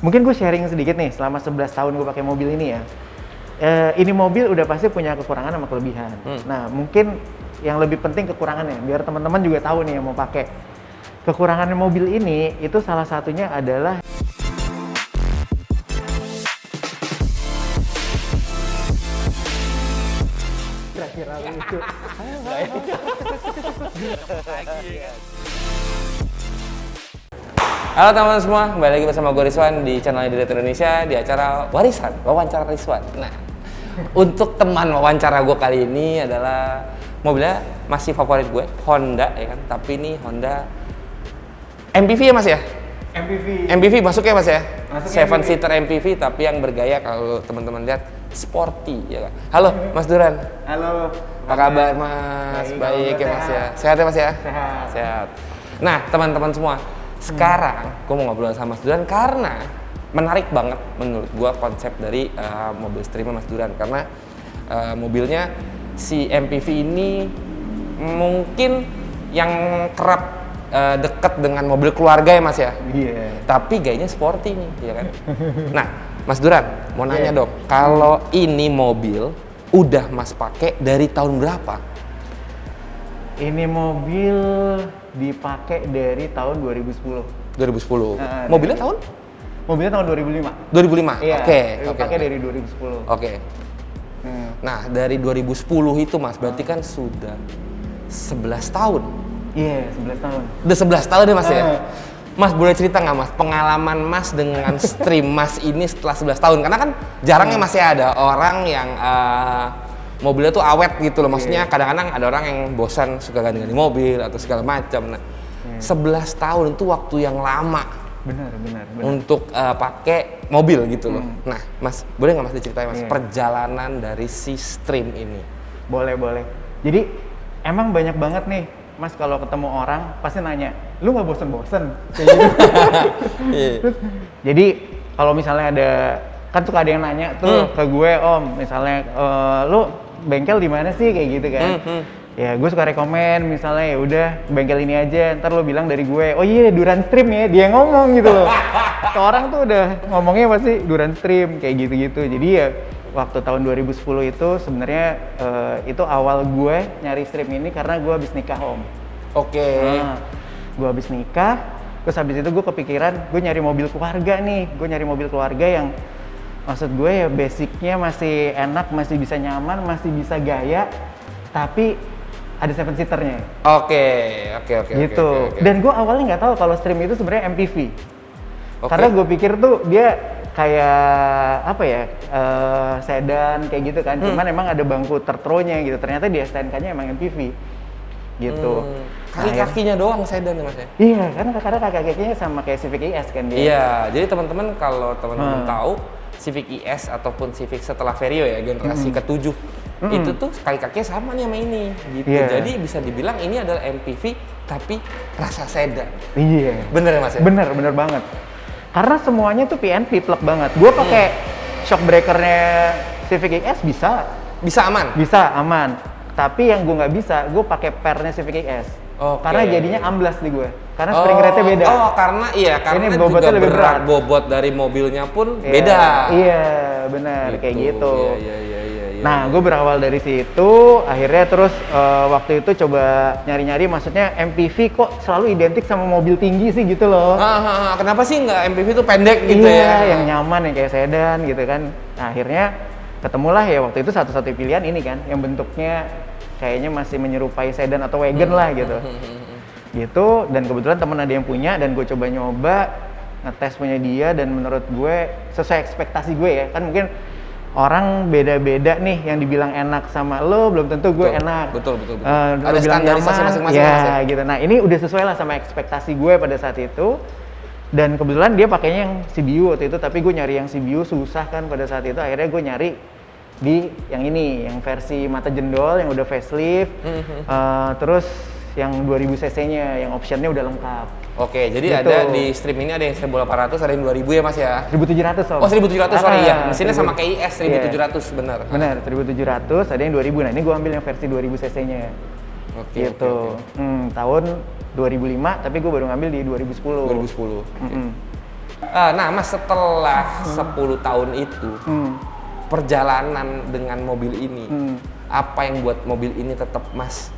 Mungkin gue sharing sedikit nih, selama 11 tahun gue pakai mobil ini ya. Ini mobil udah pasti punya kekurangan sama kelebihan. Nah, mungkin yang lebih penting kekurangannya, biar teman-teman juga tahu nih yang mau pakai. Kekurangan mobil ini, itu salah satunya adalah kira-kira lucu. Halo teman-teman semua, kembali lagi bersama gue Rizwan di channel Direktur Indonesia di acara Warisan, Wawancara Rizwan. Nah, untuk teman wawancara gue kali ini adalah mobilnya masih favorit gue, Honda ya kan, tapi ini Honda MPV ya mas ya? MPV masuk ya mas ya? Seven seater MPV tapi yang bergaya kalau teman-teman lihat sporty ya kan. Halo Mas Duran. Halo. Apa kabar mas? Baik ya mas ya? Sehat ya mas ya? Sehat. Nah teman-teman semua, sekarang gue mau ngobrol sama Mas Duran karena menarik banget menurut gue konsep dari mobil streamer Mas Duran, karena mobilnya si MPV ini mungkin yang kerap deket dengan mobil keluarga ya mas ya. Tapi gayanya sporty nih ya kan. Nah Mas Duran mau nanya dong, kalau ini mobil udah mas pakai dari tahun berapa? Ini mobil dipakai dari tahun 2010. 2010. Mobilnya tahun? Mobilnya tahun 2005. 2005. Iya, Oke. pakai dari 2010. Oke. Nah, dari 2010 itu Mas, berarti kan sudah 11 tahun. Iya, 11 tahun. Udah 11 tahun ya Mas ya? Mas boleh cerita nggak Mas, pengalaman Mas dengan stream Mas ini setelah 11 tahun? Karena kan jarang ya Mas ya ada orang yang mobilnya tuh awet gitu loh. Maksudnya kadang-kadang ada orang yang bosan suka ganti-ganti mobil atau segala macam. Nah, 11 tahun itu waktu yang lama. Benar. Untuk pakai mobil gitu loh. Nah, Mas, boleh nggak Mas diceritain Mas perjalanan dari si stream ini? Boleh. Jadi emang banyak banget nih Mas kalau ketemu orang pasti nanya, lu nggak bosen-bosen? Kayak gitu. Terus, jadi kalau misalnya ada, kan suka ada yang nanya tuh ke gue, Om, misalnya lu bengkel di mana sih kayak gitu kan? Ya gue suka rekomen misalnya ya udah bengkel ini aja, ntar lo bilang dari gue, oh iya Duran Stream ya, dia ngomong gitu loh. Orang tuh udah ngomongnya pasti Duran Stream kayak gitu-gitu. Jadi ya waktu tahun 2010 itu sebenarnya itu awal gue nyari stream ini karena gue habis nikah Om. Oke. Gue habis nikah, terus habis itu gue kepikiran gue nyari mobil keluarga nih. Gue nyari mobil keluarga yang maksud gue ya basicnya masih enak, masih bisa nyaman, masih bisa gaya, tapi ada 7 seaternya. Oke. Gitu. Dan gue awalnya nggak tahu kalau stream itu sebenarnya MPV. Karena gue pikir tuh dia kayak apa ya, sedan kayak gitu kan. Cuman emang ada bangku tertronya gitu. Ternyata di STNK-nya emang MPV. Gitu. Kaki-kakinya doang sedan ya Mas ya? Iya, karena kaki-kakinya sama kayak Civic ES kan dia. Iya, jadi teman-teman kalau teman-teman tahu Civic ES ataupun Civic setelah Vario ya generasi ke-7 itu tuh kaki-kakinya sama nih sama ini gitu. Jadi bisa dibilang ini adalah MPV tapi rasa sedan. Iya. Bener ya Mas ya? Bener banget. Karena semuanya tuh PNP plug banget. Gue pakai shock breakernya Civic ES bisa aman. Tapi yang gue nggak bisa, gue pakai pernya Civic ES. Karena jadinya amblas di gue. Karena spring rate-nya beda. Karena ini bobotnya juga lebih berat. Bobot dari mobilnya pun beda. Iya, benar kayak gitu. Iya. Nah, gue berawal dari situ, akhirnya terus waktu itu coba nyari-nyari, maksudnya MPV kok selalu identik sama mobil tinggi sih gitu loh. Kenapa sih nggak MPV tuh pendek gitu ya? Yang nyaman, yang kayak sedan gitu kan. Nah, akhirnya ketemulah ya waktu itu satu-satu pilihan ini kan, yang bentuknya kayaknya masih menyerupai sedan atau wagon lah gitu. Gitu, dan kebetulan temen ada yang punya dan gue coba nyoba, ngetes punya dia dan menurut gue sesuai ekspektasi gue ya. Kan mungkin orang beda-beda nih yang dibilang enak sama lo belum tentu gue enak. Betul. Ada standarisasi masing-masing ya gitu. Nah ini udah sesuai lah sama ekspektasi gue pada saat itu. Dan kebetulan dia pakainya yang CBU waktu itu, tapi gue nyari yang CBU susah kan pada saat itu. Akhirnya gue nyari di yang ini, yang versi mata jendol yang udah facelift, terus yang 2000 cc-nya, yang optionnya udah lengkap. Oke, jadi gitu. Ada di stream ini ada yang 1800, ada yang 2000 ya Mas ya? 1700 Om. Oh 1700, sorry ya. Mesinnya sama kayak IS 1700, benar. Benar, 1700, ada yang 2000. Nah ini gue ambil yang versi 2000 cc-nya. Gitu. Tahun 2005, tapi gue baru ngambil di 2010. 2010. Nah Mas, setelah 10 tahun itu, perjalanan dengan mobil ini, apa yang buat mobil ini tetap Mas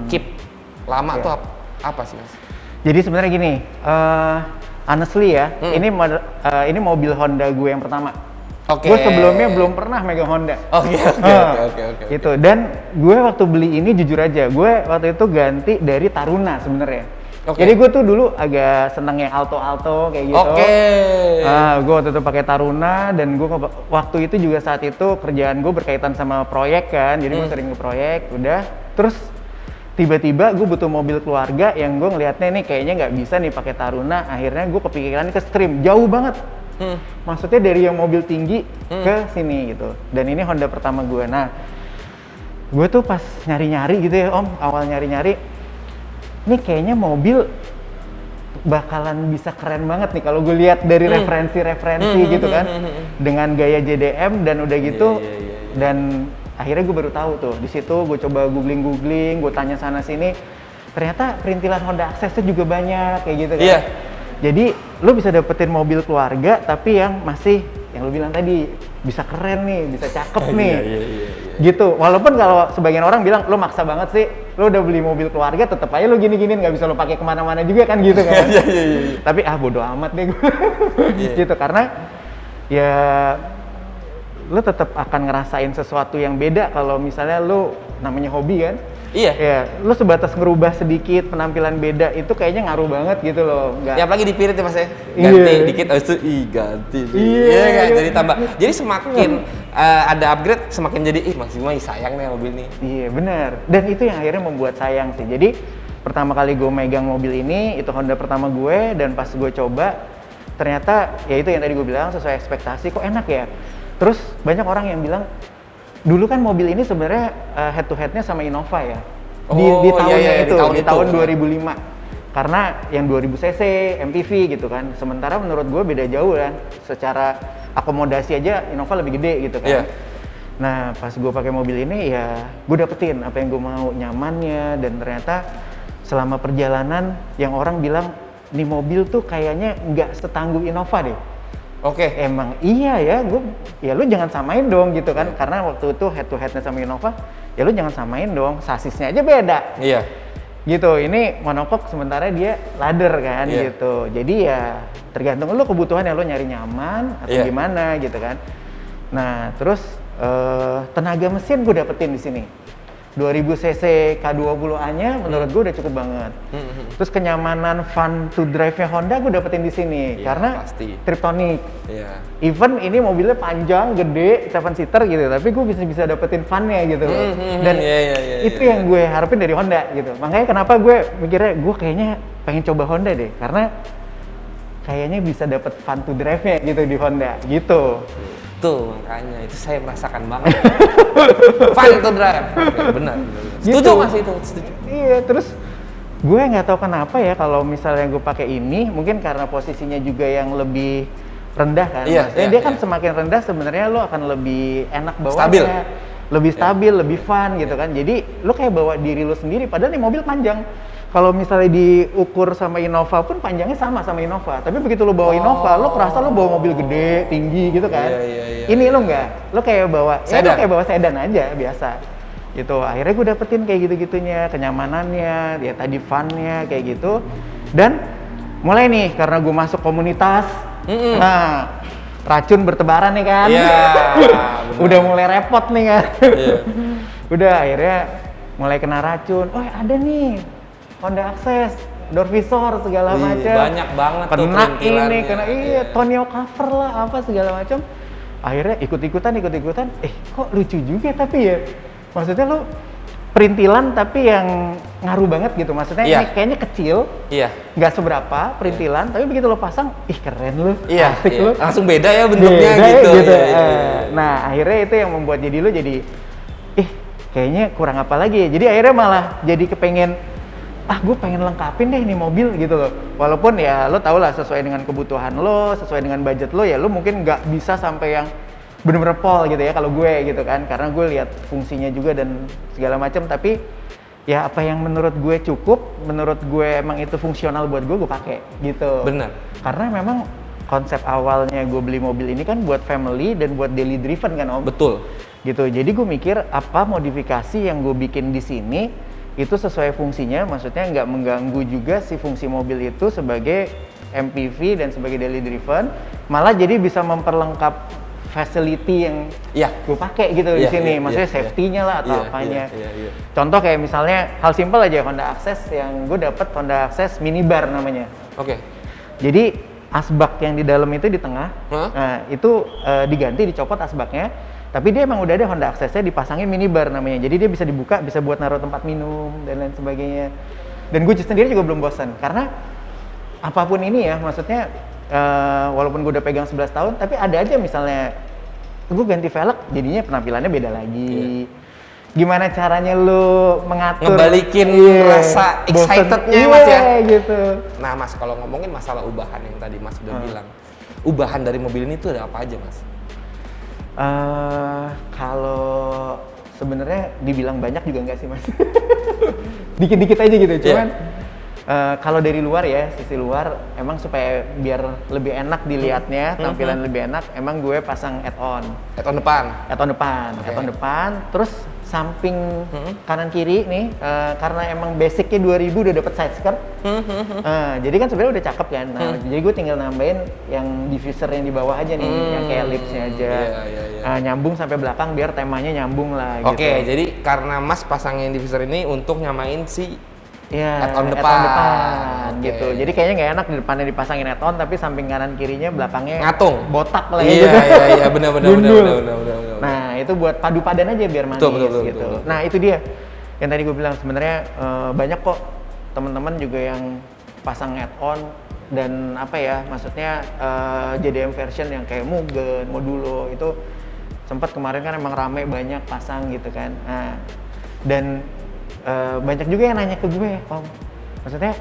keep lama tuh apa sih Mas? Jadi sebenarnya gini, honestly ya, ini mobil Honda gue yang pertama. Gue sebelumnya belum pernah megang Honda. Oke. Gitu. Dan gue waktu beli ini jujur aja, gue waktu itu ganti dari Taruna sebenarnya. Jadi gue tuh dulu agak seneng yang alto kayak gitu. Gue waktu itu pakai Taruna dan gue waktu itu juga saat itu kerjaan gue berkaitan sama proyek kan, jadi gue sering ngeproyek. Udah, terus tiba-tiba gue butuh mobil keluarga yang gue ngelihatnya nih kayaknya nggak bisa nih pakai Taruna. Akhirnya gue kepikiran ke Stream, jauh banget. Maksudnya dari yang mobil tinggi ke sini gitu. Dan ini Honda pertama gue. Nah, gue tuh pas nyari-nyari gitu ya Om, awal nyari-nyari, ini kayaknya mobil bakalan bisa keren banget nih kalau gue lihat dari referensi-referensi gitu kan, dengan gaya JDM dan udah gitu. Dan akhirnya gue baru tahu tuh, di situ gue coba googling, gue tanya sana sini, ternyata perintilan Honda Access juga banyak kayak gitu kan. Jadi lo bisa dapetin mobil keluarga tapi yang masih yang lo bilang tadi bisa keren nih, bisa cakep nih. Gitu. Walaupun kalau sebagian orang bilang lo maksa banget sih, lo udah beli mobil keluarga tetep aja lo gini-giniin, nggak bisa lo pakai kemana-mana juga kan gitu kan. Tapi bodo amat deh gue. Gitu, karena ya lo tetap akan ngerasain sesuatu yang beda kalau misalnya lo namanya hobi kan. Ya, lo sebatas ngerubah sedikit penampilan beda itu kayaknya ngaruh banget gitu loh. Ya apalagi dipirit ya Mas ya. Ganti dikit ganti. Jadi tambah. Jadi semakin ada upgrade semakin jadi maksimal sayang nih mobil ini. Iya, benar. Dan itu yang akhirnya membuat sayang sih. Jadi pertama kali gue megang mobil ini itu Honda pertama gue, dan pas gue coba ternyata ya itu yang tadi gue bilang sesuai ekspektasi, kok enak ya. Terus banyak orang yang bilang dulu kan mobil ini sebenarnya head to headnya sama Innova ya, di tahunnya itu, di tahun 2005, karena yang 2000 cc MPV gitu kan. Sementara menurut gue beda jauh kan, secara akomodasi aja Innova lebih gede gitu kan. Nah pas gue pakai mobil ini ya gue dapetin apa yang gue mau, nyamannya, dan ternyata selama perjalanan yang orang bilang nih mobil tuh kayaknya nggak setangguh Innova deh. Emang iya ya, ya lu jangan samain dong gitu kan, karena waktu itu head to headnya sama Innova, ya lu jangan samain dong, sasisnya aja beda. Gitu, ini monocoque sementara dia ladder kan gitu. Jadi ya tergantung lu kebutuhan yang lu nyari nyaman atau gimana gitu kan. Nah terus tenaga mesin gue dapetin di sini. 2000 cc K20A-nya menurut gue udah cukup banget. Terus kenyamanan fun to drive-nya Honda gue dapetin di sini karena Triptonic. Even ini mobilnya panjang, gede, 7-seater gitu, tapi gue bisa dapetin fun-nya gitu loh. Dan itu yang gue harapin dari Honda gitu. Makanya kenapa gue mikirnya gue kayaknya pengen coba Honda deh, karena kayaknya bisa dapet fun to drive-nya gitu di Honda gitu. Tuh, makanya itu saya merasakan banget. Fun to drive. Benar. Setuju gitu. Mas itu, setuju. Iya, terus gue nggak tahu kenapa ya kalau misalnya gue pakai ini, mungkin karena posisinya juga yang lebih rendah kan. Dia kan semakin rendah sebenarnya lo akan lebih enak bawanya. Lebih stabil, lebih fun gitu kan. Jadi lo kayak bawa diri lo sendiri, padahal nih mobil panjang. Kalau misalnya diukur sama Innova pun panjangnya sama Innova, tapi begitu lo bawa Innova, lo kerasa lo bawa mobil gede, tinggi gitu kan. Ini lo enggak, lo kayak bawa lo kayak bawa sedan aja biasa. Gitu. Akhirnya gue dapetin kayak gitu-gitunya, kenyamanannya, ya tadi fun-nya kayak gitu. Dan mulai nih karena gue masuk komunitas, nah racun bertebaran nih kan. Udah mulai repot nih kan. Udah akhirnya mulai kena racun. Oh ada nih Honda Access, door visor segala macam. Banyak banget tuh perintilannya. Kena Tonyo cover lah apa segala macam. Akhirnya ikut-ikutan. Kok lucu juga tapi ya. Maksudnya lo perintilan tapi yang ngaruh banget gitu. Maksudnya ini kayaknya kecil. Nggak seberapa perintilan, tapi begitu lo pasang, keren lo. Asik lo. Langsung beda ya bentuknya gitu. Nah, akhirnya itu yang membuat jadi lo jadi kayaknya kurang apa lagi. Jadi akhirnya malah jadi kepengen gue pengen lengkapin deh nih mobil gitu loh. Walaupun ya lo tau lah sesuai dengan kebutuhan lo, sesuai dengan budget lo, ya lo mungkin nggak bisa sampai yang bener-bener pol gitu ya kalau gue gitu kan, karena gue lihat fungsinya juga dan segala macam. Tapi ya apa yang menurut gue cukup, menurut gue emang itu fungsional buat gue pakai gitu. Bener. Karena memang konsep awalnya gue beli mobil ini kan buat family dan buat daily driven kan Om. Betul. Gitu. Jadi gue mikir apa modifikasi yang gue bikin di sini itu sesuai fungsinya, maksudnya nggak mengganggu juga si fungsi mobil itu sebagai MPV dan sebagai daily driven, malah jadi bisa memperlengkap facility yang gue pakai gitu di sini, maksudnya safety-nya lah atau apanya. Contoh kayak misalnya hal simpel aja Honda Access yang gue dapet Honda Access minibar namanya. Oke. Jadi asbak yang di dalam itu di tengah, nah itu diganti, dicopot asbaknya. Tapi dia emang udah ada Honda Access-nya dipasangin minibar namanya. Jadi dia bisa dibuka, bisa buat naruh tempat minum dan lain sebagainya. Dan gue sendiri juga belum bosan karena apapun ini ya, maksudnya walaupun gue udah pegang 11 tahun, tapi ada aja misalnya gue ganti velg, jadinya penampilannya beda lagi. Gimana caranya lu mengatur? Ngebalikin rasa excitednya Mas ya? Gitu. Nah Mas, kalau ngomongin masalah ubahan yang tadi Mas udah bilang, ubahan dari mobil ini tuh ada apa aja Mas? Kalau sebenarnya dibilang banyak juga enggak sih Mas. Dikit-dikit aja gitu, cuman kalau dari luar ya, sisi luar emang supaya biar lebih enak dilihatnya, tampilan lebih enak, emang gue pasang add-on. Add-on depan? Add-on depan, add-on depan, terus samping kanan kiri nih, karena emang basicnya 2000 udah dapet side skirt, jadi kan sebenarnya udah cakep kan. Nah, jadi gue tinggal nambahin yang diffuser yang di bawah aja nih, yang kayak lipsnya aja, nyambung sampai belakang biar temanya nyambung lah. Oke, jadi karena Mas pasangin diffuser ini untuk nyamain si add-on depan gitu. Jadi kayaknya nggak enak di depannya dipasangin add-on, tapi samping kanan kirinya belakangnya ngatung, botak lah ya. Iya, benar. Nah, itu buat padu padan aja biar manis gitu. Nah, itu dia yang tadi gue bilang, sebenarnya banyak kok teman-teman juga yang pasang add-on dan apa ya, maksudnya JDM version yang kayak Mugen, Modulo itu sempat kemarin kan emang rame banyak pasang gitu kan. Nah, dan banyak juga yang nanya ke gue, Om, maksudnya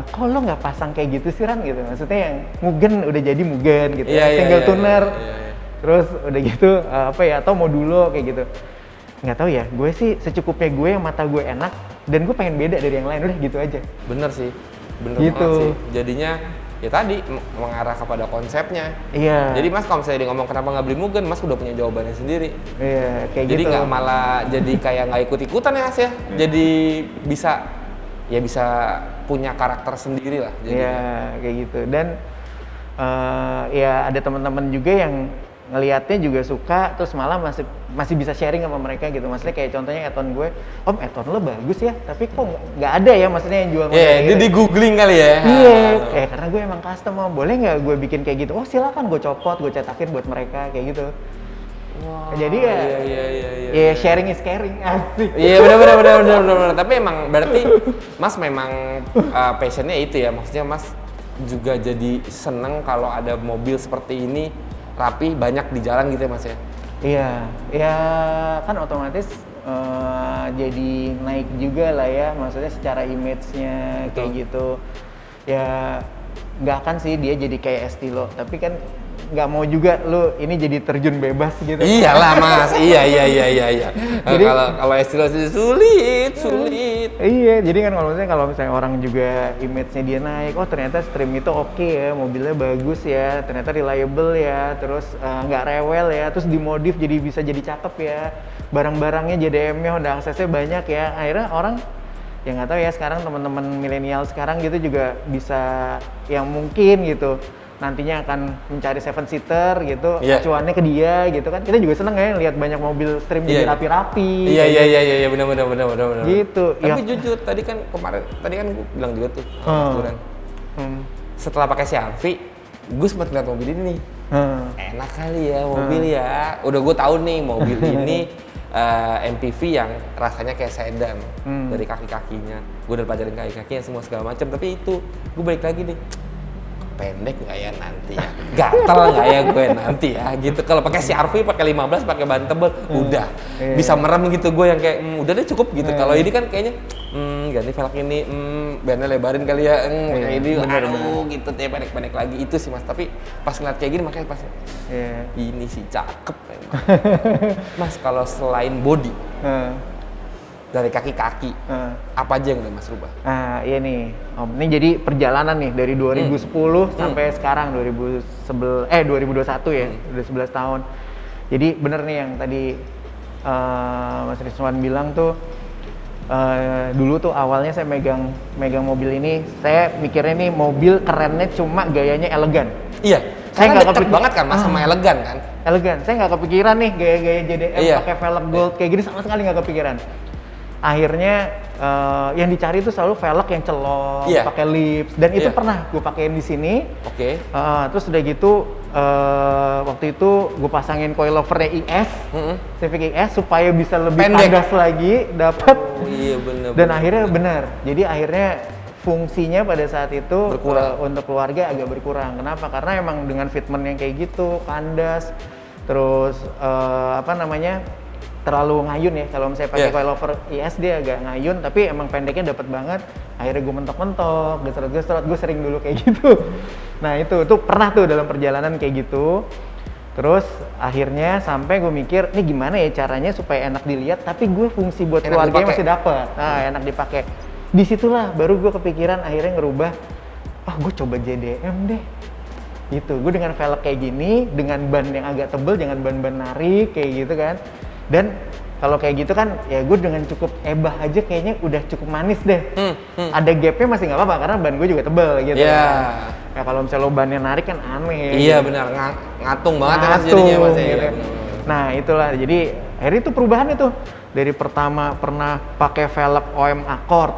kok lo nggak pasang kayak gitu sih Ran gitu, maksudnya yang Mugen udah jadi Mugen gitu, single tuner, terus udah gitu apa ya, atau Modulo kayak gitu. Nggak tahu ya, gue sih secukupnya gue, yang mata gue enak dan gue pengen beda dari yang lain, udah gitu aja. Bener sih, bener gitu. Banget sih. Jadinya ya tadi mengarah kepada konsepnya. Iya. Jadi Mas kalau misalnya dia ngomong kenapa nggak beli Mugen, Mas udah punya jawabannya sendiri. Iya, kayak jadi gitu. Jadi nggak malah jadi kayak nggak ikut-ikutan ya Mas ya. Jadi bisa punya karakter sendiri lah. Iya, kayak gitu. Dan ya ada teman-teman juga yang ngelihatnya juga suka, terus malah masih bisa sharing sama mereka gitu. Maksudnya kayak contohnya add-on gue, Om add-on lo bagus ya, tapi kok nggak ada ya, maksudnya yang jual. Iya, dia di googling kali ya. Iya, karena gue emang custom, Om, boleh nggak gue bikin kayak gitu? Oh silakan, gue copot, gue cetakin buat mereka kayak gitu. Wow, jadi ya, iya, sharing is caring, asik. Iya benar. Tapi emang berarti Mas memang passionnya itu ya, maksudnya Mas juga jadi seneng kalau ada mobil seperti ini rapi, banyak di jalan gitu ya Mas ya? Iya, ya kan otomatis jadi naik juga lah ya, maksudnya secara image-nya kayak gitu. Ya nggak akan sih dia jadi kayak Estilo, tapi kan nggak mau juga lu ini jadi terjun bebas gitu. Iyalah Mas, iya. Jadi kalau Estilo sih sulit. Iya, jadi kan kalau misalnya orang juga image-nya dia naik, oh ternyata Stream itu oke ya, mobilnya bagus ya, ternyata reliable ya, terus nggak rewel ya, terus dimodif jadi bisa jadi cakep ya, barang-barangnya JDM-nya Honda Access-nya banyak ya, akhirnya orang ya nggak tahu ya, sekarang teman-teman milenial sekarang gitu juga bisa yang mungkin gitu nantinya akan mencari 7-seater gitu, acuannya ke dia gitu kan. Kita juga seneng ya lihat banyak mobil Stream jadi rapi-rapi. Iya, benar. Gitu. Tapi jujur tadi kan gue bilang juga tuh, setelah pakai Xiaomi, gue sempat lihat mobil ini nih. Enak kali ya mobil ya. Udah gue tahu nih mobil ini MPV yang rasanya kayak sedan dari kaki-kakinya. Gue udah pelajarin kaki-kakinya semua segala macam. Tapi itu gue balik lagi nih. Pendek nggak ya nanti ya, gatel nggak ya gue nanti ya gitu. Kalau pakai CR-V pakai 15 pakai ban tebel udah bisa merem gitu, gue yang kayak udah deh cukup gitu. Kalau ini kan kayaknya ganti velg ini, bannya lebarin kali ya, kayak ini aduh gitu deh, pendek lagi itu sih Mas. Tapi pas ngeliat kayak gini makanya pas ini sih cakep memang. Mas kalau selain body dari kaki-kaki. Apa aja yang udah Mas rubah? Nah, iya nih, Om. Ini jadi perjalanan nih dari 2010 sampai sekarang 2021 ya, udah 11 tahun. Jadi bener nih yang tadi Mas Rizwan bilang tuh, dulu tuh awalnya saya megang mobil ini, saya mikirnya nih mobil kerennya cuma gayanya elegan. Iya, Saya karena deket banget kan Mas sama elegan kan? Elegan, saya nggak kepikiran nih gaya-gaya JDM Iya. pakai velg gold kayak gini, sama sekali nggak kepikiran. Akhirnya yang dicari itu selalu velg yang celok, Iya. pakai lips, dan itu Iya. pernah gue pakein di sini. Oke. Terus udah gitu waktu itu gue pasangin coilovernya IS, Civic IS supaya bisa lebih Pendek. kandas lagi, dapat. Oh, iya bener. Dan akhirnya benar. Jadi akhirnya fungsinya pada saat itu Berkurang. untuk keluarga agak berkurang. Kenapa? Karena emang dengan fitment yang kayak gitu, kandas, terus terlalu ngayun ya. Kalau misalnya pakai Iya. coilover IS dia agak ngayun, tapi emang pendeknya dapat banget. Akhirnya gue mentok-mentok, gesrot-gesrot, gue sering dulu kayak gitu. Nah itu pernah tuh dalam perjalanan kayak gitu. Terus akhirnya sampai gue mikir, ini gimana ya caranya supaya enak dilihat, tapi gue fungsi buat Enak keluarganya dipakai. masih dapet. Nah enak dipakai. Disitulah baru gue kepikiran akhirnya ngerubah, gue coba JDM deh. Gitu, gue dengan velg kayak gini, dengan ban yang agak tebel, jangan ban-ban narik kayak gitu kan. Dan kalau kayak gitu kan, ya gue dengan cukup ebah aja kayaknya udah cukup manis deh. Ada gapnya masih nggak apa-apa karena ban gue juga tebel gitu. Iya. Kan. Ya kalau misalnya lo bannya narik kan aneh. Iya gitu. benar, ngatung banget ya Mas jadinya Mas. Ngatung, Iya, gitu. benar. Nah itulah, jadi akhirnya itu perubahan itu. Dari pertama pernah pakai velg OM Accord,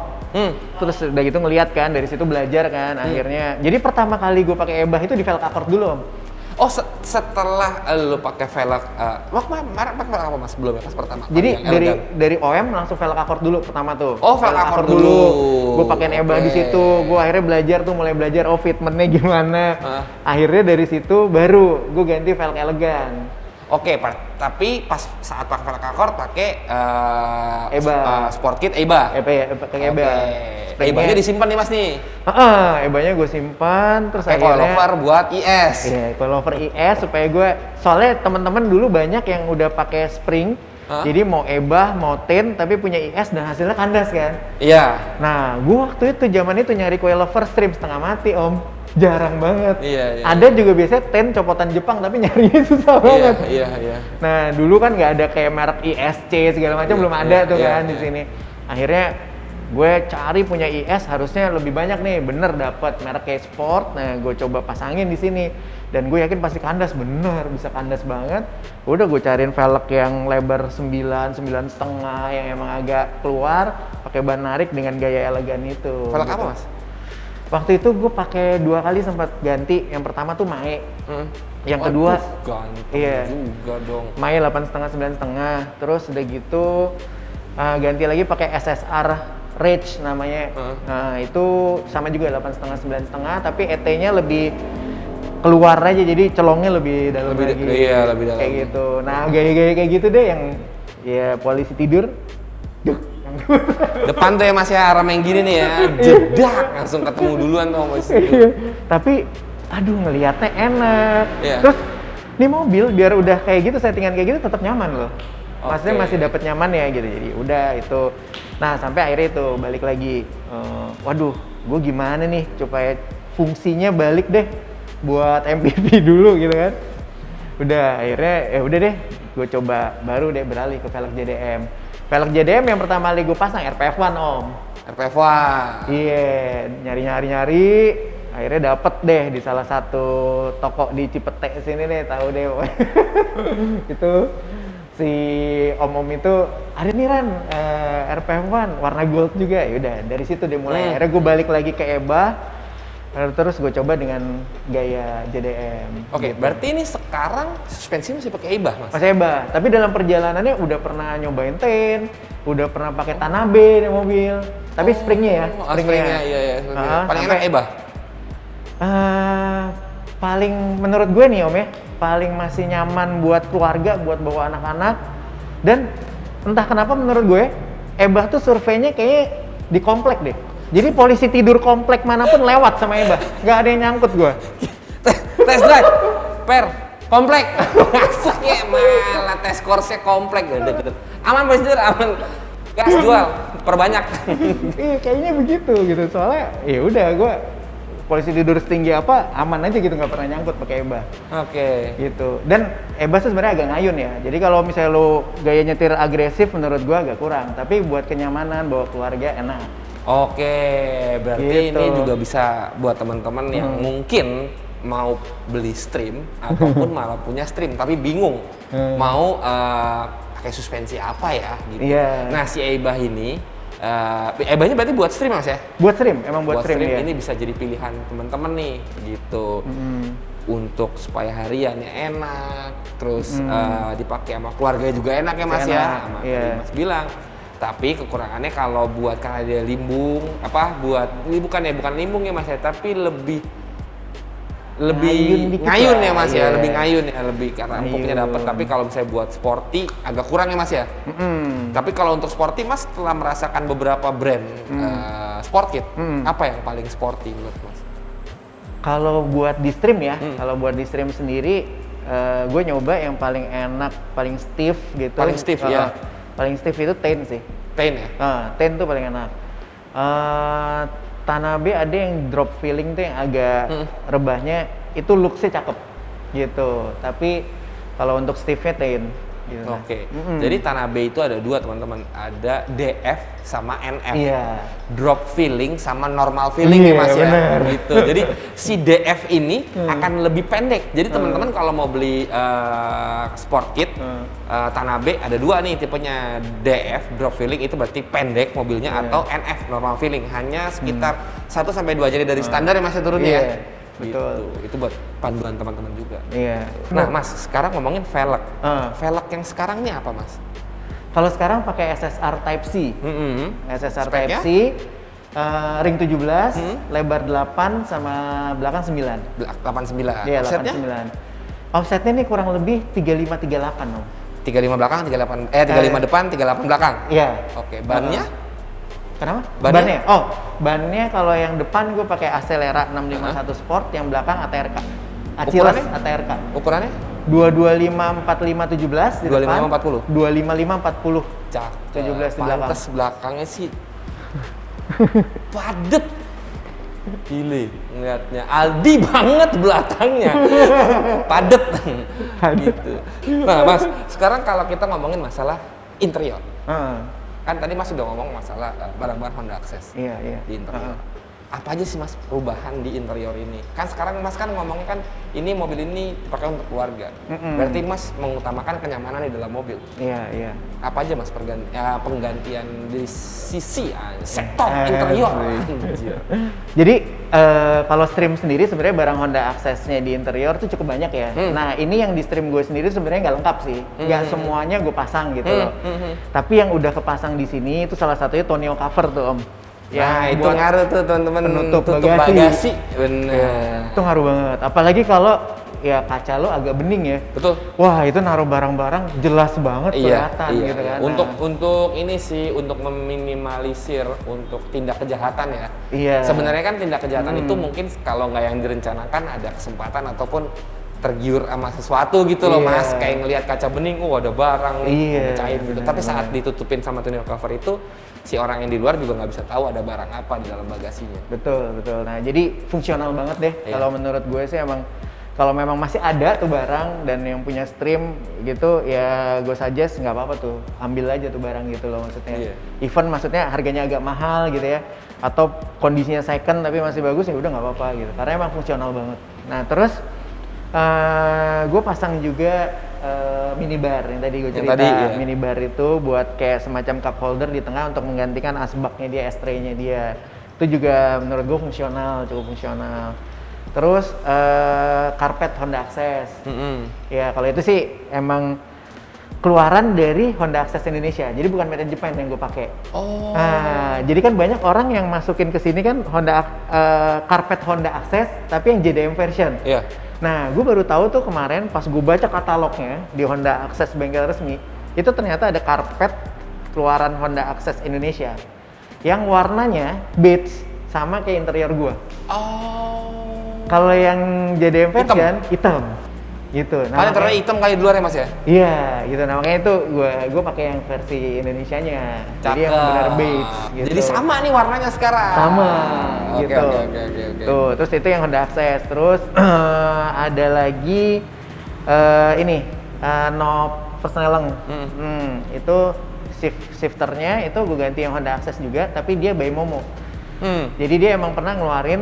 terus udah gitu ngeliat kan, dari situ belajar kan, akhirnya. Jadi pertama kali gue pakai ebah itu di velg Accord dulu Om. Oh setelah lu pakai velg, merek pakai velg apa Mas sebelumnya pas pertama? kali Jadi yang elegan? dari OM langsung velg Accord dulu pertama tuh. Oh, velg Accord dulu. Gue pakein ebah di Oke. situ. Gue akhirnya mulai belajar fitmentnya gimana. Akhirnya dari situ baru gue ganti velg elegan. Oke, tapi pas saat pakai velg Accord pakai EBA. Sport Kit EBA. Pakai ebah. EBA-nya disimpan nih Mas nih. Ebahnya gue simpan, terus Pakai akhirnya coilover buat IS. Iya, coilover IS supaya gue, soalnya teman-teman dulu banyak yang udah pakai spring, jadi mau ebah, mau tin, tapi punya IS dan hasilnya kandas kan. Iya. Nah, gue waktu itu zaman itu nyari coilover stream setengah mati Om, jarang banget. Iya. Ada juga biasanya tin copotan Jepang tapi nyarinya susah banget. Iya. Nah, dulu kan nggak ada kayak merek ISC segala macam, belum ada tuh kan di sini. Akhirnya gue cari punya IS harusnya lebih banyak nih, bener dapet merek kayak Sport. Nah, gue coba pasangin di sini dan gue yakin pasti kandas, bener bisa kandas banget. Udah gue cariin velg yang lebar 9,5 yang emang agak keluar, pakai ban narik dengan gaya elegan itu. Velg gitu. apa Mas? Waktu itu gue pakai 2 kali sempat ganti. Yang pertama tuh Mae. Yang kedua ganteng iya. juga dong. Mae 8,5 9,5. Terus udah gitu ganti lagi pakai SSR Rage namanya. Nah, itu sama juga 8,5 9,5 tapi ET-nya lebih keluar aja, jadi celongnya lebih dalam lagi. Iya, lebih dalam. Kayak gitu. Nah, gaya-gaya kayak gitu deh yang ya polisi tidur. Depan tuh ya Mas ya, arah yang gini nih ya, jedak langsung ketemu duluan tuh Mas. Tapi aduh ngelihatnya enak. Iya. Terus ini mobil biar udah kayak gitu, settingan kayak gitu tetap nyaman loh. Maksudnya Oke. masih dapat nyaman ya gitu. Jadi udah itu. Nah, sampai akhirnya itu balik lagi. Waduh, gue gimana nih supaya fungsinya balik deh buat MPV dulu gitu kan. Udah akhirnya ya udah deh, gue coba baru deh beralih ke velg JDM. Velg JDM yang pertama kali gue pasang RPF1 Om. RPF1. Iya, nyari-nyari, akhirnya dapet deh di salah satu toko di Cipete sini deh, tahu deh. Itu si om-om itu ada nih Ran, RPF1 warna gold juga. Yaudah dari situ deh mulai. Akhirnya gue balik lagi ke EBA, terus gue coba dengan gaya JDM. Oke, berarti ini sekarang suspensi masih pakai EBA Mas? Mas EBA, tapi dalam perjalanannya udah pernah nyobain ten, udah pernah pakai Tanabe di mobil, tapi springnya ya. Springnya, iya. Paling enak EBA? Paling menurut gue nih Om ya, paling masih nyaman buat keluarga, buat bawa anak-anak. Dan entah kenapa menurut gue, EBA tuh surveinya kayaknya di komplek deh. Jadi polisi tidur komplek manapun lewat sama EBA, nggak ada yang nyangkut gue. Test drive, komplek. Masuk ya, malah tes course-nya komplek. Aman polisi tidur, aman. gas jual, perbanyak. Iya kayaknya begitu gitu, soalnya ya udah gue polisi tidur setinggi apa aman aja gitu, nggak pernah nyangkut pakai EBA. Oke. Gitu. Dan EBA tuh sebenarnya agak ngayun ya. Jadi kalau misalnya lo gaya nyetir agresif menurut gua agak kurang. Tapi buat kenyamanan bawa keluarga enak. Oke, berarti Gitu. ini juga bisa buat teman-teman yang mungkin mau beli stream ataupun malah punya stream tapi bingung mau pakai suspensi apa ya gitu. Iya. Nah, si Ebah ini Ebahnya berarti buat stream Mas ya? Buat stream, emang buat stream ya. Ini bisa jadi pilihan teman-teman nih gitu. Untuk supaya hariannya enak, terus dipakai sama keluarga juga enak ya Mas ya, sama tadi Mas bilang. Tapi kekurangannya kalau buat karena dia limbung, ini bukan limbung ya Mas ya, tapi lebih ngayun ya Mas ya, lebih ngayun ya, lebih karena empuknya dapat. Tapi kalau misalnya buat sporty agak kurang ya Mas ya. Tapi kalau untuk sporty Mas setelah merasakan beberapa brand sport kit, apa yang paling sporty menurut Mas? Kalau buat di stream ya, kalau buat di stream sendiri, gue nyoba yang paling enak, paling stiff gitu. Paling stiff ya. Paling stiff itu Tain sih. Tain ya? Tain tuh paling enak. Tanabe ada yang drop feeling tuh yang agak rebahnya, itu looks-nya cakep gitu. Tapi kalau untuk stiff-nya Tain gitu. Oke. Jadi Tanabe itu ada dua teman-teman, ada DF sama NF. Iya. Drop feeling sama normal feeling ya Mas ya. Bener. Gitu. Jadi si DF ini akan lebih pendek. Jadi teman-teman kalau mau beli sport kit Tanabe ada dua nih tipenya, DF drop feeling itu berarti pendek mobilnya, atau NF normal feeling hanya sekitar 1 sampai 2 jari dari standar ya Mas ya turunnya ya. Betul. Gitu. Itu buat panduan teman-teman juga. Iya. Nah Mas, sekarang ngomongin velg. Velg yang sekarang ini apa Mas? Kalau sekarang pakai SSR Type C. SSR Speknya? Type C, ring 17, lebar 8 sama belakang 9. 89. Iya, Offsetnya? 89. Offsetnya ini kurang lebih 35-38 om. 35 belakang, 35 depan, 38 belakang. Iya. Oke, bannya? Kenapa? Bannya? Bannya kalau yang depan gue pakai Acelera 651 Sport, yang belakang ATRK. Achilles Ukurannya? ATRK. Ukurannya? 225-45-17 di 25-40? depan. 255-40. Cakep. 17 di belakang. Pantes belakangnya sih padet. Gile ngeliatnya, Aldi banget belakangnya. Padet. Gitu. Nah Mas, sekarang kalau kita ngomongin masalah interior. Kan tadi Mas sudah ngomong masalah barang-barang Honda Access Iya. di interior. Apa aja sih Mas perubahan di interior ini? Kan sekarang Mas kan ngomongnya kan ini mobil ini dipakai untuk keluarga. Berarti Mas mengutamakan kenyamanan di dalam mobil. Iya. Apa aja Mas penggantian di sisi sektor interior? Jadi kalau stream sendiri sebenarnya barang Honda Access-nya di interior tuh cukup banyak ya. Nah ini yang di stream gue sendiri sebenarnya nggak lengkap sih, nggak semuanya gue pasang gitu loh. Tapi yang udah kepasang di sini itu salah satunya Tonneau cover tuh om. Nah itu ngaruh tuh teman-teman, penutup bagasi. Bener. Itu ngaruh banget. Apalagi kalau ya kaca lo agak bening ya. Betul. Wah itu naruh barang-barang jelas banget kelihatan gitu kan. Untuk ini sih untuk meminimalisir untuk tindak kejahatan ya. Iya. Sebenarnya kan tindak kejahatan itu mungkin kalau nggak yang direncanakan ada kesempatan ataupun tergiur sama sesuatu gitu loh Mas, kayak ngelihat kaca bening, ada barang nih, pecahin gitu. Tapi saat ditutupin sama tonneau cover itu si orang yang di luar juga nggak bisa tahu ada barang apa di dalam bagasinya. Betul. Nah jadi fungsional banget deh. Kalau menurut gue sih emang kalau memang masih ada tuh barang dan yang punya stream gitu ya gue suggest nggak apa-apa tuh, ambil aja tuh barang gitu loh maksudnya. Even maksudnya harganya agak mahal gitu ya, atau kondisinya second tapi masih bagus ya udah nggak apa-apa gitu. Karena emang fungsional banget. Nah terus gue pasang juga minibar yang tadi gue cerita. Minibar itu buat kayak semacam cup holder di tengah untuk menggantikan asbaknya dia, S-tray-nya dia. Itu juga menurut gue cukup fungsional. Terus karpet Honda Access. Ya kalau itu sih emang keluaran dari Honda Access Indonesia. Jadi bukan made in Japan yang gue pakai. Nah, jadi kan banyak orang yang masukin ke sini kan karpet Honda Access tapi yang JDM version. Iya. Nah, gue baru tahu tuh kemarin pas gue baca katalognya di Honda Access bengkel resmi, itu ternyata ada karpet keluaran Honda Access Indonesia yang warnanya beige sama kayak interior gue. Kalau yang JDM version hitam. gitu. Nah, Paling terlihat hitam kali di luar ya Mas ya? Iya, gitu. Nah, makanya itu gue pakai yang versi Indonesianya. Jadi yang benar beige gitu. Jadi sama nih warnanya sekarang. Sama Oke, gitu. Oke. Tuh, terus itu yang Honda Access. Terus ada lagi ini knob persneleng. Itu shifternya itu gue ganti yang Honda Access juga, tapi dia by Momo. Jadi dia emang pernah ngeluarin,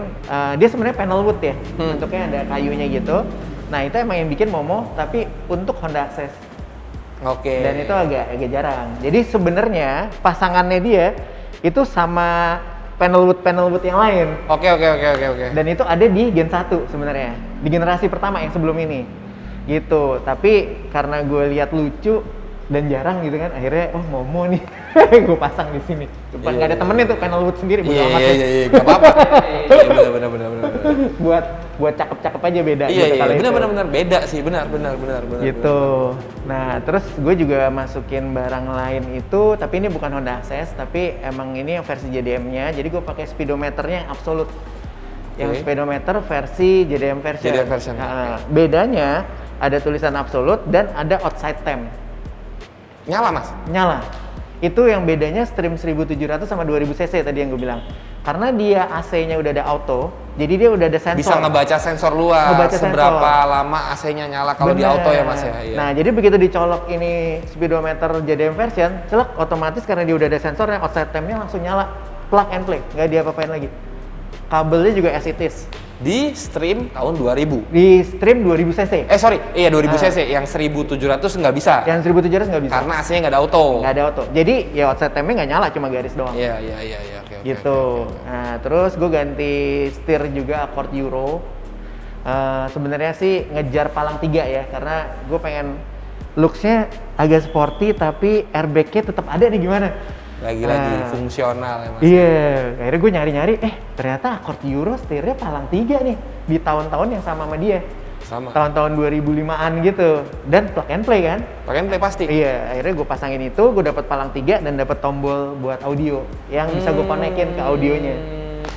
dia sebenarnya panel wood ya, bentuknya ada kayunya gitu. Nah itu emang yang bikin Momo, tapi untuk Honda Access. Oke. Dan itu agak jarang. Jadi sebenarnya pasangannya dia itu sama panel wood yang lain. Oke. Dan itu ada di Gen 1 sebenarnya, di generasi pertama yang sebelum ini. Gitu. Tapi karena gue lihat lucu dan jarang gitu kan, akhirnya Momo nih gue pasang di sini. Cuma nggak ada temennya tuh panel wood sendiri. Iya, nggak apa-apa. Benar. buat cakep-cakep aja beda. Iya, benar beda sih, benar. Gitu. Nah, terus gue juga masukin barang lain itu, tapi ini bukan Honda Access, tapi emang ini yang versi JDM-nya. Jadi gue pakai speedometernya yang absolute. Yang speedometer versi JDM version. Nah, bedanya ada tulisan absolute dan ada outside temp. Nyala Mas? Nyala. Itu yang bedanya stream 1700 sama 2000 cc tadi yang gue bilang. Karena dia AC-nya udah ada auto, jadi dia udah ada sensor. Bisa ngebaca sensor luar, seberapa lama AC-nya nyala kalau di auto ya Mas ya? Iya. Nah, jadi begitu dicolok ini speedometer JDM version, celek otomatis karena dia udah ada sensornya, outside temp-nya langsung nyala. Plug and play, nggak diapa-apain lagi. Kabelnya juga as it is. Di stream tahun 2000? Di stream 2000 cc. 2000 cc, yang 1700 nggak bisa? Yang 1700 nggak bisa. Karena AC-nya nggak ada auto? Nggak ada auto. Jadi ya outside temp-nya nggak nyala, cuma garis doang. Iya, oke. Gitu. Nah, terus gue ganti setir juga Accord Euro. Sebenarnya sih ngejar palang 3 ya, karena gue pengen looks-nya agak sporty tapi airbag-nya tetap ada nih gimana. Lagi-lagi fungsional ya Mas? Iya, akhirnya gue nyari-nyari, ternyata Accord Euro setirnya palang 3 nih di tahun-tahun yang sama dia. Sama? Tahun-tahun 2005-an gitu, dan plug and play kan? Plug and play pasti? Iya, akhirnya gue pasangin itu, gue dapet palang 3 dan dapet tombol buat audio yang bisa gue konekin ke audionya.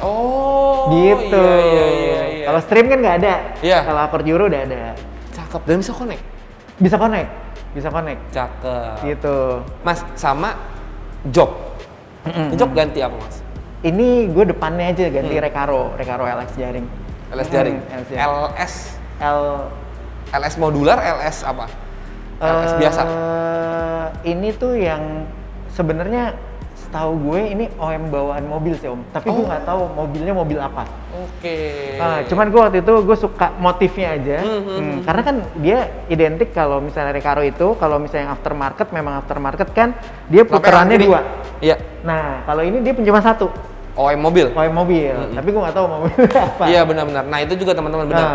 Oh, gitu. Iya. Kalau stream kan nggak ada, kalau Accord Euro udah ada. Cakep, dan bisa connect? Bisa connect. Cakep. Gitu. Mas, sama jok. Jok ganti apa Mas? Ini gue depannya aja ganti Recaro LX jaring. LS jaring? LS modular, LS apa? LS biasa? Ini tuh yang sebenarnya setahu gue ini OM bawaan mobil sih Om. Tapi gue nggak tahu mobilnya mobil apa. Oke. Cuman gue waktu itu gue suka motifnya aja. Karena kan dia identik kalau misalnya Recaro itu, kalau misalnya aftermarket memang aftermarket kan dia putarannya 2. Iya. Nah kalau ini dia cuma 1. OM mobil? OM mobil, tapi gue nggak tahu mobil apa. Iya benar-benar. Nah itu juga teman-teman benar.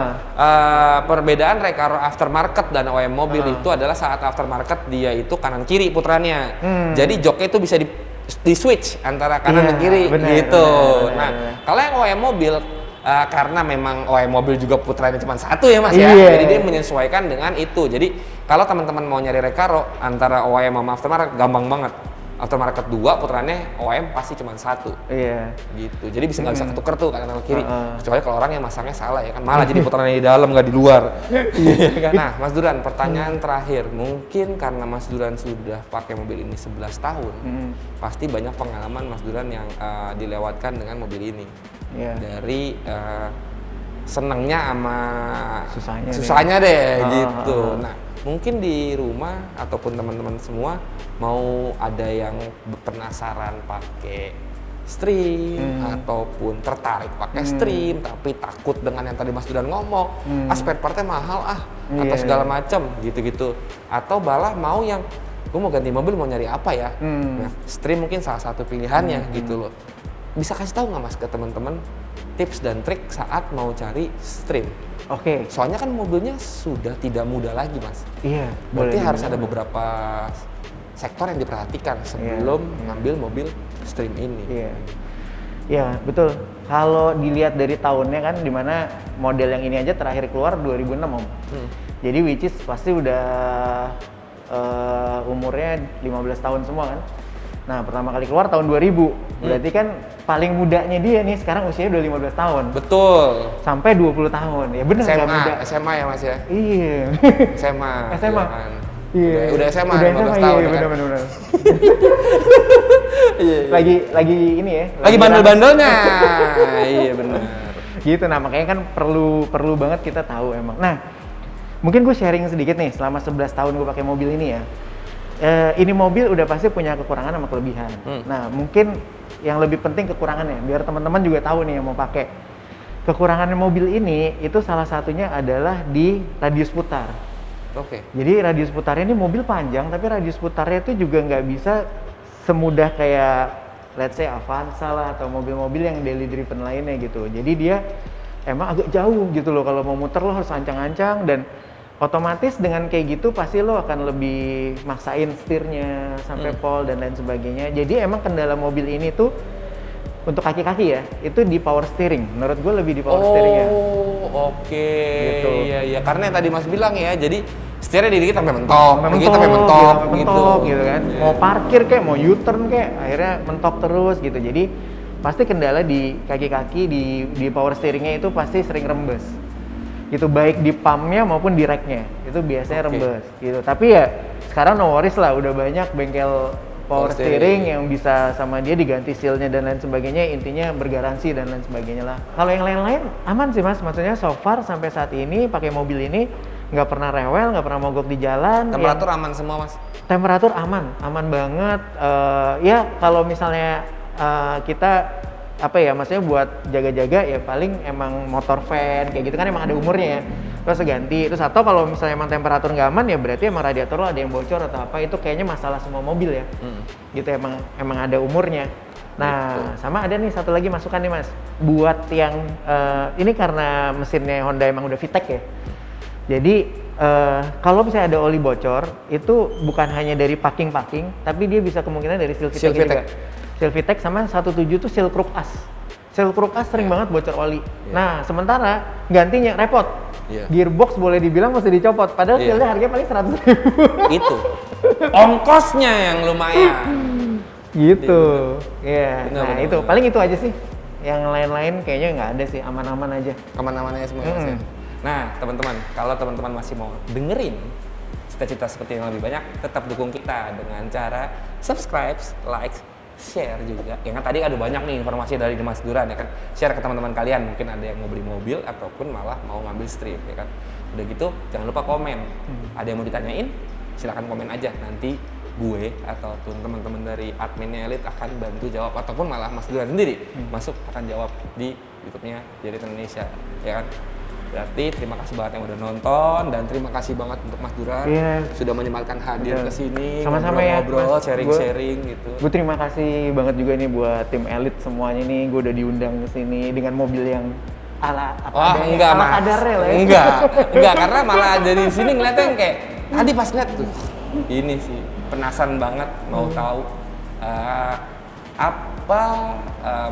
Perbedaan Recaro aftermarket dan OM mobil itu adalah saat aftermarket dia itu kanan kiri putarannya. Jadi joknya itu bisa di switch antara kanan dan kiri gitu. Nah kalau yang OM mobil karena memang OM mobil juga putarannya cuma 1 ya Mas ya. Jadi dia menyesuaikan dengan itu. Jadi kalau teman-teman mau nyari Recaro antara OM sama aftermarket gampang banget. Aftermarket 2 putarannya OM pasti cuma 1. Iya. Gitu. Jadi bisa nggak bisa ketuker tuh kanan kiri. Kecuali kalau orang yang masangnya salah ya kan, malah jadi putarannya di dalam nggak di luar. Nah, Mas Duran, pertanyaan terakhir. Mungkin karena Mas Duran sudah pakai mobil ini 11 tahun, pasti banyak pengalaman Mas Duran yang dilewatkan dengan mobil ini. Dari senengnya sama susahnya deh gitu. Nah, mungkin di rumah ataupun teman-teman semua mau ada yang penasaran pakai stream ataupun tertarik pakai stream tapi takut dengan yang tadi Mas Duran ngomong, spare partnya mahal atau segala macam gitu-gitu, atau malah mau yang gue mau ganti mobil mau nyari apa ya, nah stream mungkin salah satu pilihannya gitu loh. Bisa kasih tahu nggak Mas ke teman-teman tips dan trik saat mau cari stream? Oke. Soalnya kan mobilnya sudah tidak muda lagi Mas. Iya. Berarti harus ada beberapa sektor yang diperhatikan sebelum ngambil mobil stream ini. Iya, betul. Kalau dilihat dari tahunnya kan, dimana model yang ini aja terakhir keluar 2006 Om. Jadi which is pasti udah umurnya 15 tahun semua kan. Nah, pertama kali keluar tahun 2000. Berarti kan paling mudanya dia nih sekarang usianya udah 15 tahun. Betul. Sampai 20 tahun. Ya bener nggak muda. SMA ya Mas ya? Iya. SMA. SMA. Iya kan? Iya. Udah SMA, udah 15 SMA, tahun iya, kan? bener. Iya. lagi ini ya. Lagi bandel-bandelnya. Iya benar. Gitu, nah makanya kan perlu banget kita tahu emang. Nah, mungkin gue sharing sedikit nih selama 11 tahun gue pakai mobil ini ya. Ini mobil udah pasti punya kekurangan sama kelebihan. Nah, mungkin yang lebih penting kekurangannya, biar teman-teman juga tahu nih yang mau pakai. Kekurangan mobil ini itu salah satunya adalah di radius putar. Oke. Jadi radius putarnya ini mobil panjang, tapi radius putarnya itu juga nggak bisa semudah kayak let's say Avanza lah atau mobil-mobil yang daily driven lainnya gitu. Jadi dia emang agak jauh gitu loh, kalau mau muter lo harus ancang-ancang, dan otomatis dengan kayak gitu pasti lo akan lebih maksain setirnya sampai pol dan lain sebagainya. Jadi emang kendala mobil ini tuh untuk kaki-kaki ya, itu di power steering. Menurut gue lebih di power steering ya. Oh, oke. Gitu. Iya. Karena yang tadi Mas bilang ya, jadi setirnya dikit sampai mentok, dikit sampai mentok, gitu kan. Yeah. Mau parkir kayak, mau U-turn kayak, akhirnya mentok terus gitu. Jadi pasti kendala di kaki-kaki, di power steeringnya itu pasti sering rembes. Gitu, baik di pumpnya maupun di racknya, itu biasanya rembes gitu. Tapi ya sekarang no worries lah, udah banyak bengkel power steering yang bisa sama dia diganti sealnya dan lain sebagainya, intinya bergaransi dan lain sebagainya lah. Kalau yang lain-lain aman sih Mas, maksudnya so far sampai saat ini pakai mobil ini nggak pernah rewel, nggak pernah mogok di jalan. Temperatur aman semua Mas? Temperatur aman banget. Ya kalau misalnya kita apa ya, maksudnya buat jaga-jaga ya paling emang motor fan kayak gitu kan emang ada umurnya ya, terus ganti. Terus atau kalau misalnya emang temperatur nggak aman ya berarti emang radiator lo ada yang bocor atau apa, itu kayaknya masalah semua mobil ya. Gitu, emang ada umurnya. Nah, sama ada nih satu lagi masukan nih Mas, buat yang ini karena mesinnya Honda emang udah VTEC ya. Jadi kalau misalnya ada oli bocor itu bukan hanya dari packing, tapi dia bisa kemungkinan dari seal VTEC juga. Seal VTEC sama 17 tuh seal crook as. Seal crook as sering banget bocor oli. Nah, sementara gantinya repot. Gearbox boleh dibilang mesti dicopot, padahal sealnya harganya paling 100.000. Itu ongkosnya yang lumayan. Gitu. Iya. Bener, Nah, itu paling itu aja sih. Yang lain-lain kayaknya nggak ada sih, aman-aman aja. Aman-aman aja semua Mas ya. Nah, teman-teman, kalau teman-teman masih mau dengerin cita-cita seperti yang lebih banyak, tetap dukung kita dengan cara subscribe, like, share juga. Ya kan tadi ada banyak nih informasi dari Mas Duran ya kan. Share ke teman-teman kalian, mungkin ada yang mau beli mobil ataupun malah mau ngambil strip ya kan. Udah gitu jangan lupa komen. Ada yang mau ditanyain, silakan komen aja. Nanti gue ataupun teman-teman dari adminnya Elite akan bantu jawab, ataupun malah Mas Duran sendiri masuk akan jawab di YouTube-nya Jadi Indonesia ya kan. Berarti terima kasih banget yang udah nonton, dan terima kasih banget untuk Mas Duran sudah menyempatkan hadir ke sini, sama-sama ya, ngobrol, sharing-sharing gitu. Gue terima kasih banget juga nih buat tim Elite semuanya nih, gue udah diundang ke sini dengan mobil yang ala kadarnya lah ya. Enggak, karena malah dari sini ngeliatnya yang kayak tadi pas ngeliat tuh, ini sih penasaran banget mau tahu apa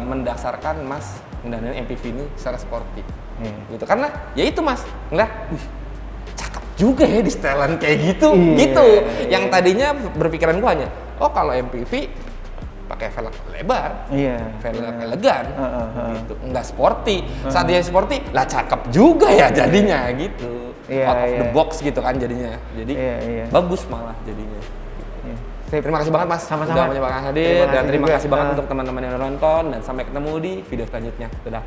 mendasarkan Mas mendanai MPV ini secara sporty. Gitu, karena ya itu Mas ngeliat, cakep juga ya di setelan kayak gitu. Yang tadinya berpikiran gua hanya, oh kalau MPV pakai velg lebar, velg elegan, gitu, nggak sporty. Saat dia sporty, lah cakep juga ya jadinya gitu. Out of the box gitu kan jadinya. Jadi bagus malah jadinya. Terima kasih banget Mas Sama-sama. sudah menyempatkan hadir, dan terima kasih banget untuk teman-teman yang udah nonton, dan sampai ketemu di video selanjutnya. Dadah.